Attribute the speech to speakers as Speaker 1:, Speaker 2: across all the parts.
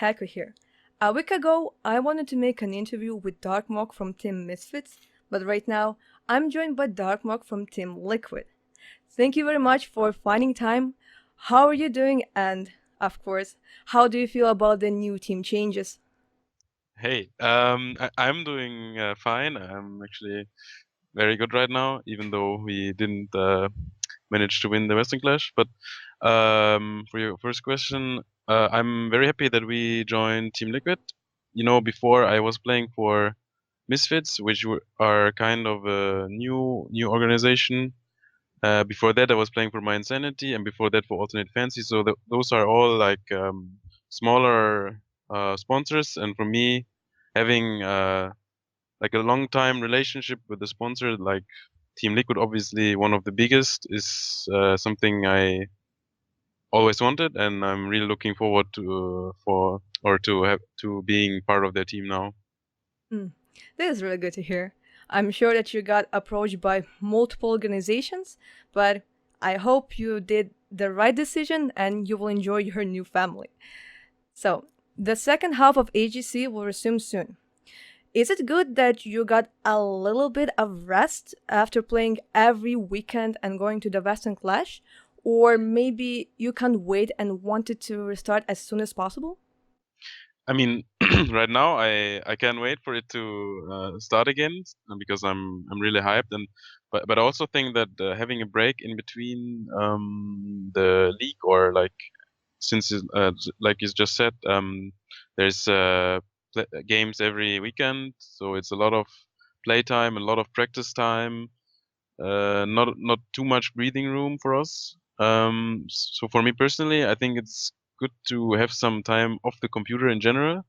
Speaker 1: Heccu here. A week ago, I wanted to make an interview with darkmok from Team Misfits, but right now, I'm joined by darkmok from Team Liquid. Thank you very much for finding time. How are you doing? And, of course, how do you feel about the new team changes?
Speaker 2: Hey, I'm doing fine. I'm actually very good right now, even though we didn't manage to win the Western Clash. But for your first question, I'm very happy that we joined Team Liquid. Before I was playing for Misfits, which are kind of a new organization. Before that, I was playing for My Insanity, and before that for Alternate Fancy. So those are all like smaller sponsors, and for me, having like a long time relationship with the sponsor, like Team Liquid, obviously one of the biggest, is something I always wanted, and I'm really looking forward to for or to have to being part of their team now.
Speaker 1: Hmm. This is really good to hear. I'm sure that you got approached by multiple organizations, but I hope you did the right decision and you will enjoy your new family. So, the second half of AGC will resume soon. Is it good that you got a little bit of rest after playing every weekend and going to the Western Clash? Or maybe you can't wait and wanted to restart as soon as possible?
Speaker 2: I mean, right now I can't wait for it to start again because I'm really hyped, and but I also think that having a break in between the league, or like since like you just said, there's games every weekend, so it's a lot of playtime, a lot of practice time, not too much breathing room for us. So for me personally, I think it's good to have some time off the computer in general.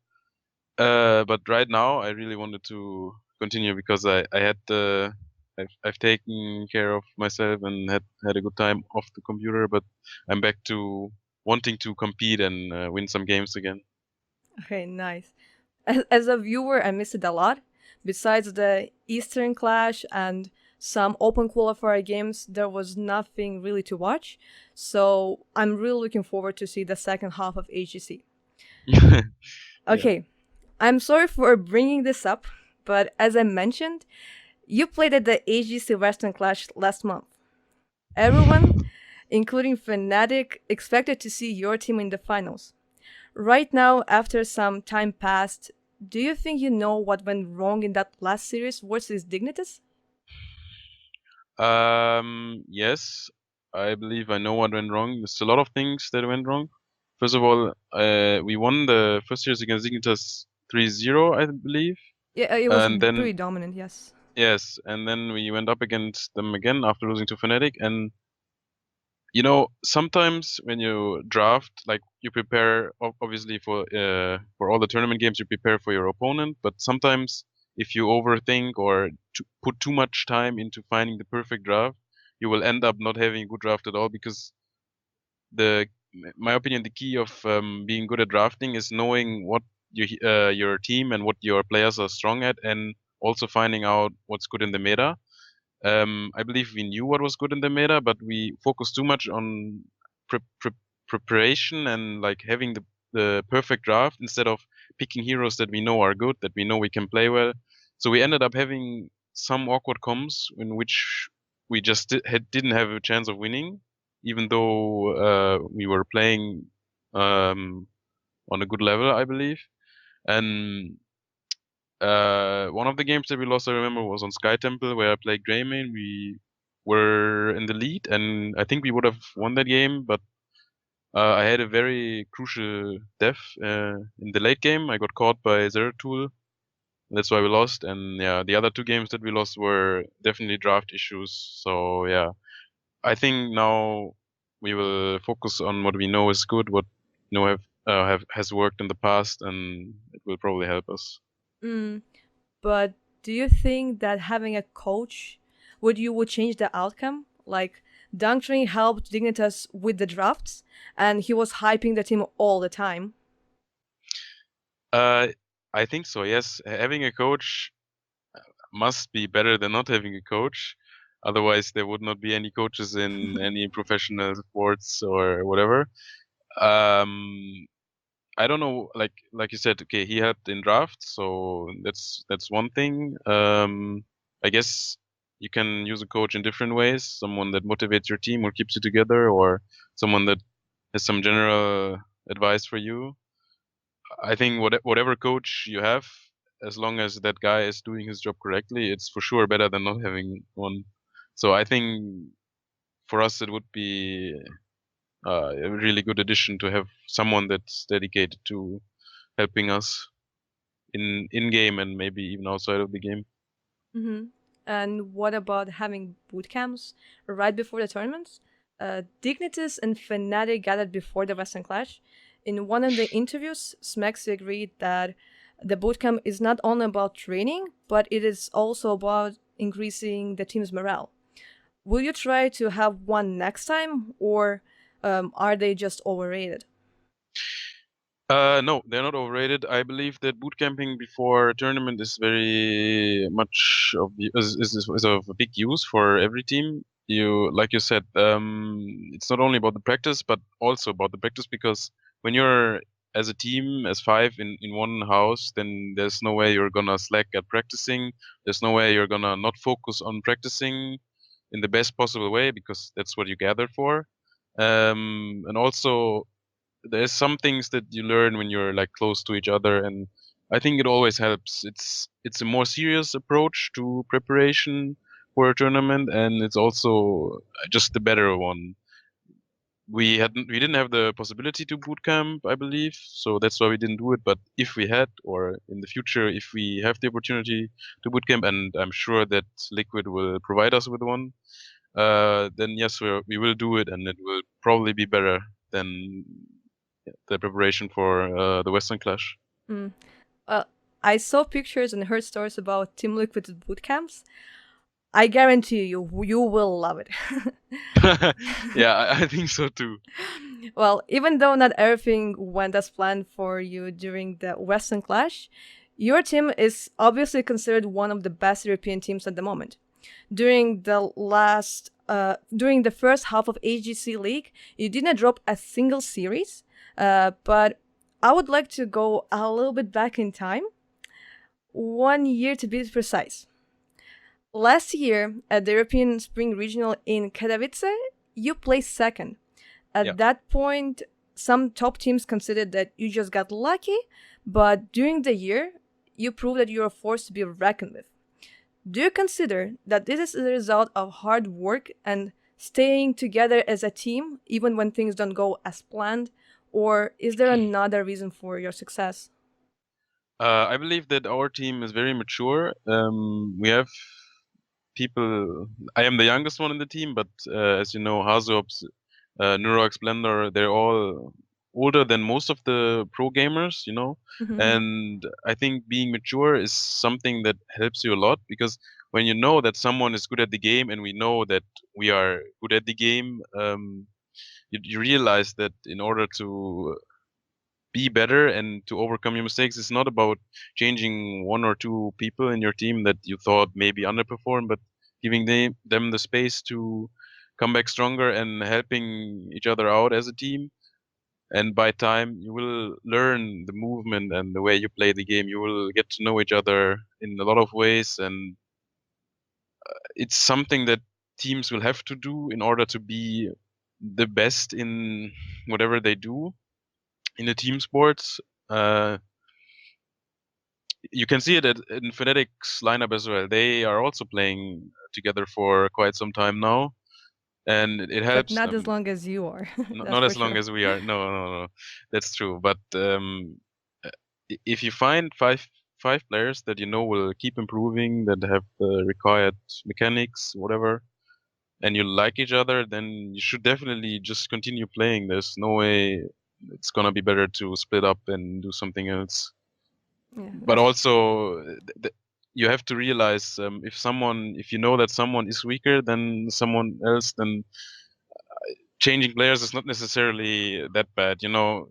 Speaker 2: But right now, I really wanted to continue because I had I've taken care of myself and had a good time off the computer. But I'm back to wanting to compete and win some games again.
Speaker 1: Okay, nice. As a viewer, I miss it a lot. Besides the Eastern Clash and some open qualifier games, there was nothing really to watch. So I'm really looking forward to see the second half of AGC.
Speaker 2: Yeah.
Speaker 1: Okay, I'm sorry for bringing this up, but as I mentioned, you played at the AGC Western Clash last month. Everyone, including Fnatic, expected to see your team in the finals. Right now, after some time passed, do you think you know what went wrong in that last series versus Dignitas?
Speaker 2: Yes, I believe I know what went wrong. There's a lot of things that went wrong. First of all, we won the first series against Dignitas 3-0, I believe.
Speaker 1: Yeah, it was
Speaker 2: And then,
Speaker 1: pretty dominant, yes.
Speaker 2: yes, and then we went up against them again after losing to Fnatic. And sometimes when you draft, like you prepare obviously for all the tournament games, you prepare for your opponent. But sometimes if you overthink or put too much time into finding the perfect draft, you will end up not having a good draft at all. Because the my opinion, the key of being good at drafting is knowing what your team and what your players are strong at, and also finding out what's good in the meta. I believe we knew what was good in the meta, but we focused too much on preparation and like having the perfect draft instead of picking heroes that we know are good, that we know we can play well. So we ended up having some awkward comms in which we just didn't have a chance of winning, even though we were playing um, on a good level, I believe. And one of the games that we lost, I remember, was on Sky Temple, where I played Greymane. We were in the lead, and I think we would have won that game, but I had a very crucial death in the late game. I got caught by Zeratul. That's why we lost. And yeah, the other two games that we lost were definitely draft issues. So yeah, I think now we will focus on what we know is good, what have has worked in the past, and it will probably help us.
Speaker 1: Mm, but do you think that having a coach would change the outcome? Like Dungtring helped Dignitas with the drafts, and he was hyping the team all the time.
Speaker 2: Uh, I think so. Yes, having a coach must be better than not having a coach. Otherwise, there would not be any coaches in any professional sports or whatever. Um, I don't know, like you said, okay, he helped in draft, so that's one thing. I guess you can use a coach in different ways. Someone that motivates your team or keeps you together, or someone that has some general advice for you. I think whatever coach you have, as long as that guy is doing his job correctly, it's for sure better than not having one. So I think for us it would be a really good addition to have someone that's dedicated to helping us in game and maybe even outside of the game.
Speaker 1: Mm-hmm. And what about having boot camps right before the tournaments? Dignitas and Fnatic gathered before the Western Clash. In one of the interviews, Smexy agreed that the bootcamp is not only about training, but it is also about increasing the team's morale. Will you try to have one next time, or are they just overrated?
Speaker 2: No, they're not overrated. I believe that boot camping before a tournament is very much of the is of a big use for every team. You like you said, it's not only about the practice, but also about the practice because when you're as a team, as five in one house, then there's no way you're gonna slack at practicing. There's no way you're gonna not focus on practicing in the best possible way because that's what you gather for. And also there's some things that you learn when you're like close to each other, and I think it always helps. It's a more serious approach to preparation for a tournament, and it's also just the better one. We didn't have the possibility to boot camp, I believe, so that's why we didn't do it. But if we had, or in the future, if we have the opportunity to boot camp, and I'm sure that Liquid will provide us with one, then yes, we will do it, and it will probably be better than the preparation for the Western Clash.
Speaker 1: Mm. Well, I saw pictures and heard stories about Team Liquid's boot camps. I guarantee you will love it.
Speaker 2: Yeah, I think so too.
Speaker 1: Well, even though not everything went as planned for you during the Western Clash, your team is obviously considered one of the best European teams at the moment. During the first half of AGC League, you didn't drop a single series, but I would like to go a little bit back in time, 1 year to be precise. Last year at the European Spring Regional in Katowice, you placed second.
Speaker 2: Yeah.
Speaker 1: At that point, some top teams considered that you just got lucky, but during the year, you proved that you are a force to be reckoned with. Do you consider that this is the result of hard work and staying together as a team, even when things don't go as planned? Or is there another reason for your success?
Speaker 2: I believe that our team is very mature. We have people. I am the youngest one in the team, but as you know, Hazops, Nurox, Blender, they're all older than most of the pro gamers, you know.
Speaker 1: Mhm.
Speaker 2: And I think being mature is something that helps you a lot because when you know that someone is good at the game and we know that we are good at the game, you realize that in order to be better and to overcome your mistakes, it's not about changing one or two people in your team that you thought maybe underperformed, but giving them the space to come back stronger and helping each other out as a team. And by time, you will learn the movement and the way you play the game. You will get to know each other in a lot of ways, and it's something that teams will have to do in order to be the best in whatever they do in the team sports. Uh, you can see it in Fnatic's lineup as well. They are also playing together for quite some time now, and it
Speaker 1: But
Speaker 2: helps
Speaker 1: not as
Speaker 2: them.
Speaker 1: long as you are, that's
Speaker 2: Not
Speaker 1: for
Speaker 2: as long
Speaker 1: sure.
Speaker 2: as we are. No, no, no, that's true. But uh, if you find five players that you know will keep improving, that have the required mechanics, whatever, and you like each other, then you should definitely just continue playing. There's no way it's gonna be better to split up and do something else.
Speaker 1: Yeah,
Speaker 2: But also you have to realize if you know that someone is weaker than someone else, then changing players is not necessarily that bad. You know,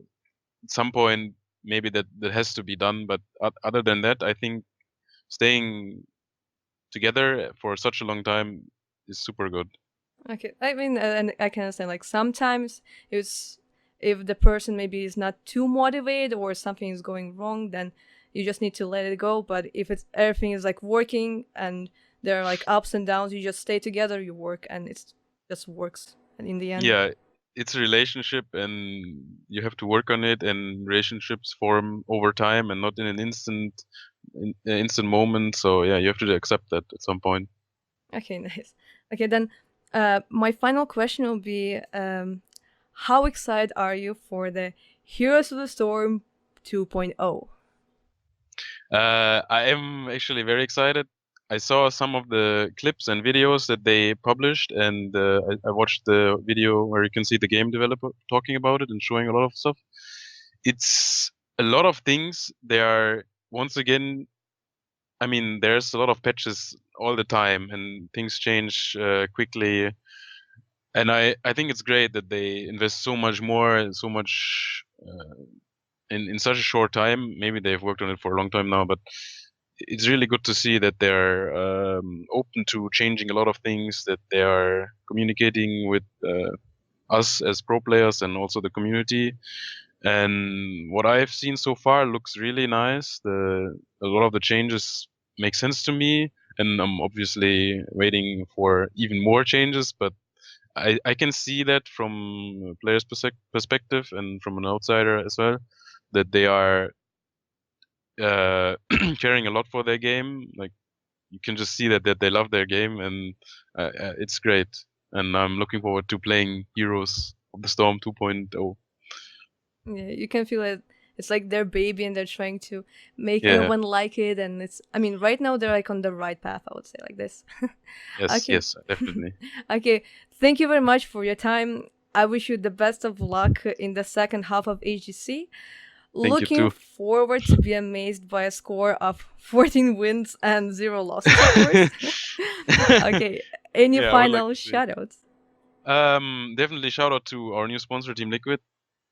Speaker 2: at some point maybe that has to be done, but other than that, I think staying together for such a long time is super good.
Speaker 1: okay. I mean, and I can understand. Like sometimes it's if the person maybe is not too motivated or something is going wrong, then you just need to let it go. But if it's everything is like working and there are like ups and downs, you just stay together, you work, and it just works. And in the end,
Speaker 2: Yeah, it's a relationship, and you have to work on it. And relationships form over time, and not in an instant moment. So yeah, you have to accept that at some point.
Speaker 1: okay, nice. Okay, then my final question will be, how excited are you for the Heroes of the Storm 2.0?
Speaker 2: I am actually very excited. I saw some of the clips and videos that they published, and I watched the video where you can see the game developer talking about it and showing a lot of stuff. It's a lot of things. They are, once again, I mean, there's a lot of patches all the time, and things change quickly. And I think it's great that they invest so much more and so much in such a short time. Maybe they've worked on it for a long time now, but it's really good to see that they're open to changing a lot of things, that they are communicating with us as pro players and also the community. And what I've seen so far looks really nice. A lot of the changes make sense to me, and I'm obviously waiting for even more changes. But I can see that from a player's perspective and from an outsider as well, that they are caring a lot for their game. Like, you can just see that they love their game, and it's great. And I'm looking forward to playing Heroes of the Storm 2.0.
Speaker 1: Yeah, you can feel it. It's like their baby, and they're trying to make
Speaker 2: Yeah.
Speaker 1: everyone like it. And it's, I mean, right now they're like on the right path, I would say, like this.
Speaker 2: Yes.
Speaker 1: Okay.
Speaker 2: Yes. Definitely.
Speaker 1: Okay. Thank you very much for your time. I wish you the best of luck in the second half of HGC.
Speaker 2: Thank you
Speaker 1: Looking
Speaker 2: too.
Speaker 1: forward to be amazed by a score of 14 wins and 0 losses, of course. Okay. Any
Speaker 2: Yeah, I would like
Speaker 1: final
Speaker 2: to see.
Speaker 1: shoutouts?
Speaker 2: Definitely shout out to our new sponsor, Team Liquid.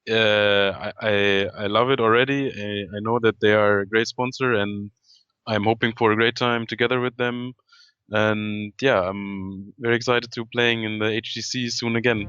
Speaker 2: I love it already. I know that they are a great sponsor, and I'm hoping for a great time together with them. And yeah, I'm very excited to playing in the HGC soon again.